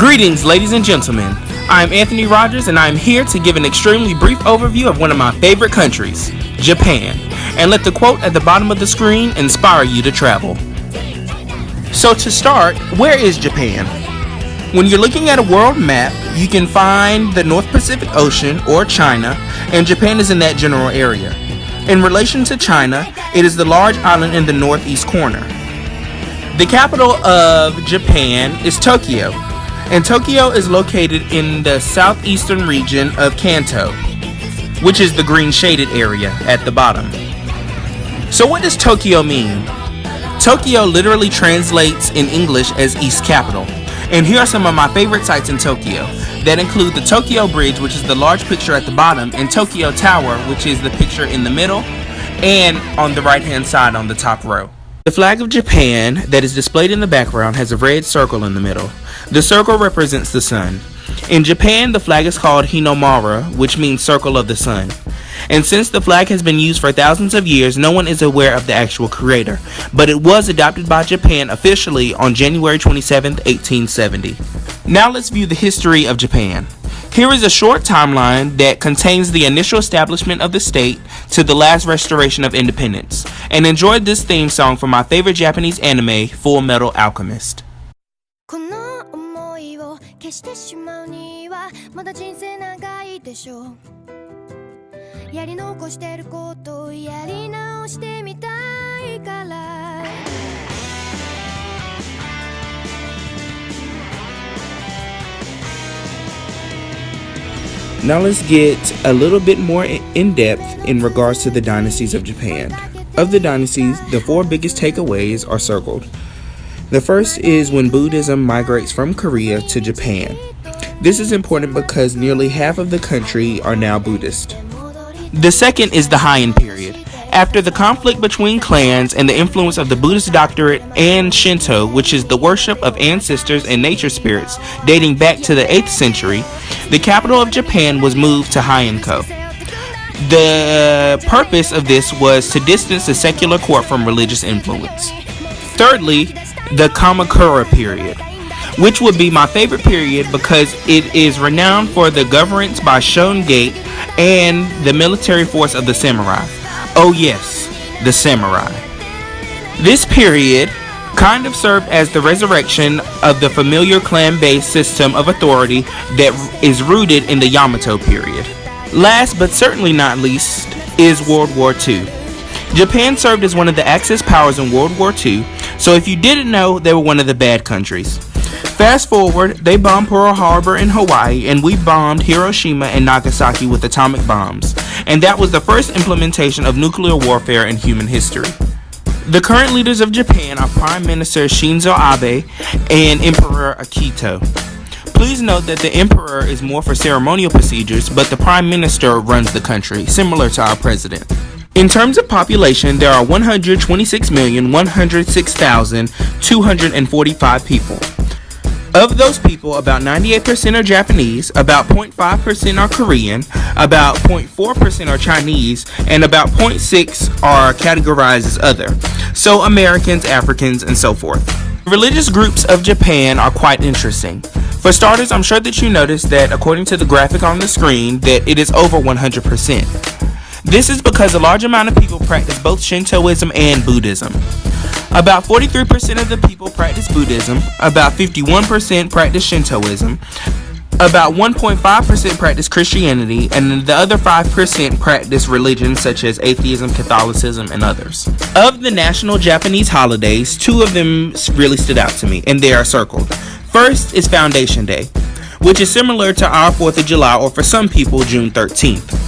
Greetings, ladies and gentlemen. I'm Anthony Rodgers, and I'm here to give an extremely brief overview of one of my favorite countries, Japan, and let the quote at the bottom of the screen inspire you to travel. So to start, where is Japan? When you're looking at a world map, you can find the North Pacific Ocean, or China, and Japan is in that general area. In relation to China, it is the large island in the northeast corner. The capital of Japan is Tokyo, and Tokyo is located in the southeastern region of Kanto, which is the green shaded area at the bottom. So what does Tokyo mean? Tokyo literally translates in English as East Capital. And here are some of my favorite sites in Tokyo that include the Tokyo Bridge, which is the large picture at the bottom, and Tokyo Tower, which is the picture in the middle and on the right hand side on the top row. The flag of Japan that is displayed in the background has a red circle in the middle. The circle represents the sun. In Japan, the flag is called Hinomara, which means circle of the sun. And since the flag has been used for thousands of years, no one is aware of the actual creator, but it was adopted by Japan officially on January 27, 1870. Now let's view the history of Japan. Here is a short timeline that contains the initial establishment of the state to the last restoration of independence. And enjoy this theme song from my favorite Japanese anime, Full Metal Alchemist. この想いを消してしまうにはまだ人生長いでしょうやり残してることをやり直してみたいから Now let's get a little bit more in depth in regards to the dynasties of Japan. Of the dynasties, the four biggest takeaways are circled. The first is when Buddhism migrates from Korea to Japan. This is important because nearly half of the country are now Buddhist. The second is the Heian period. After the conflict between clans and the influence of the Buddhist doctrine and Shinto, which is the worship of ancestors and nature spirits dating back to the 8th century, the capital of Japan was moved to Heian-ko. The purpose of this was to distance the secular court from religious influence. Thirdly, the Kamakura period, which would be my favorite period because it is renowned for the governance by shogunate and the military force of the samurai. Oh yes, the samurai. This period kind of served as the resurrection of the familiar clan-based system of authority that is rooted in the Yamato period. Last but certainly not least is World War II. Japan served as one of the Axis powers in World War II, so if you didn't know, they were one of the bad countries. Fast forward, they bombed Pearl Harbor in Hawaii, and we bombed Hiroshima and Nagasaki with atomic bombs, and that was the first implementation of nuclear warfare in human history. The current leaders of Japan are Prime Minister Shinzo Abe and Emperor Akito. Please note that the Emperor is more for ceremonial procedures, but the Prime Minister runs the country, similar to our president. In terms of population, there are 126,106,245 people. Of those people, about 98% are Japanese, about 0.5% are Korean, about 0.4% are Chinese, and about 0.6% are categorized as other, so Americans, Africans, and so forth. Religious groups of Japan are quite interesting. For starters, I'm sure that you noticed that according to the graphic on the screen, that it is over 100%. This is because a large amount of people practice both Shintoism and Buddhism. About 43% of the people practice Buddhism, about 51% practice Shintoism, about 1.5% practice Christianity, and the other 5% practice religions such as atheism, Catholicism, and others. Of the national Japanese holidays, two of them really stood out to me, and they are circled. First is Foundation Day, which is similar to our 4th of July, or for some people, June 13th.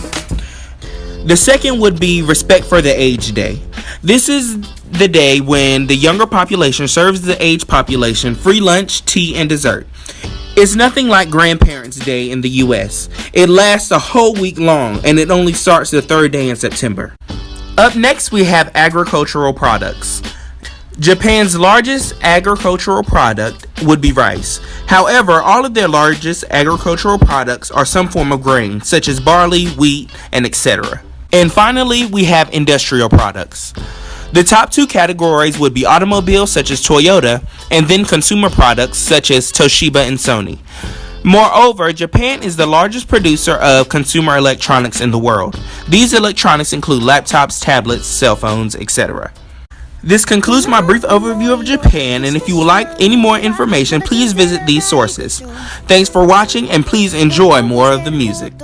The second would be Respect for the Aged Day. This is the day when the younger population serves the aged population free lunch, tea, and dessert. It's nothing like Grandparents' Day in the US. It lasts a whole week long, and it only starts the 3rd day in September. Up next, we have agricultural products. Japan's largest agricultural product would be rice. However, all of their largest agricultural products are some form of grain, such as barley, wheat, and etc. And finally, we have industrial products. The top two categories would be automobiles such as Toyota, and then consumer products such as Toshiba and Sony. Moreover, Japan is the largest producer of consumer electronics in the world. These electronics include laptops, tablets, cell phones, etc. This concludes my brief overview of Japan, and if you would like any more information, please visit these sources. Thanks for watching, and please enjoy more of the music.